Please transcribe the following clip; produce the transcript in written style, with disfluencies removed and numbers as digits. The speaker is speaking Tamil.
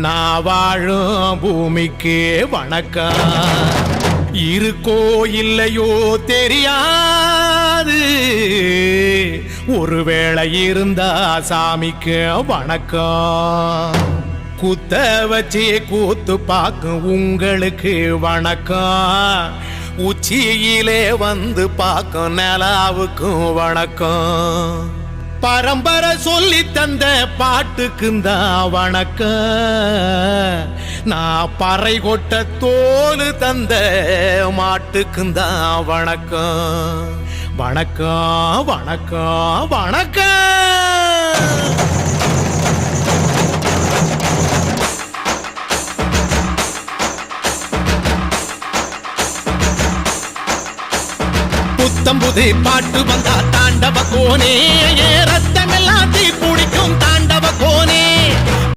நான் வாழும் பூமிக்கு வணக்கம். இருக்கோ இல்லையோ தெரியாது, ஒருவேளை இருந்தா சாமிக்கு வணக்கம். குத்த வச்சு கூத்து பார்க்கும் உங்களுக்கு வணக்கம். உச்சியிலே வந்து பார்க்கும் நிலாவுக்கும் வணக்கம். பரம்பரை சொல்லி தந்த பாட்டுக்குந்தான் வணக்கம். நான் பறை கொட்ட தோல் தந்த மாட்டுக்குந்தான் வணக்கம். வணக்கம் வணக்கம் வணக்கம். புத்தம்புது பாட்டு வந்தா தாண்டவ கோனே, ரத்தமெல்லாம் தீ பிடிக்கும் தாண்டவ கோனே.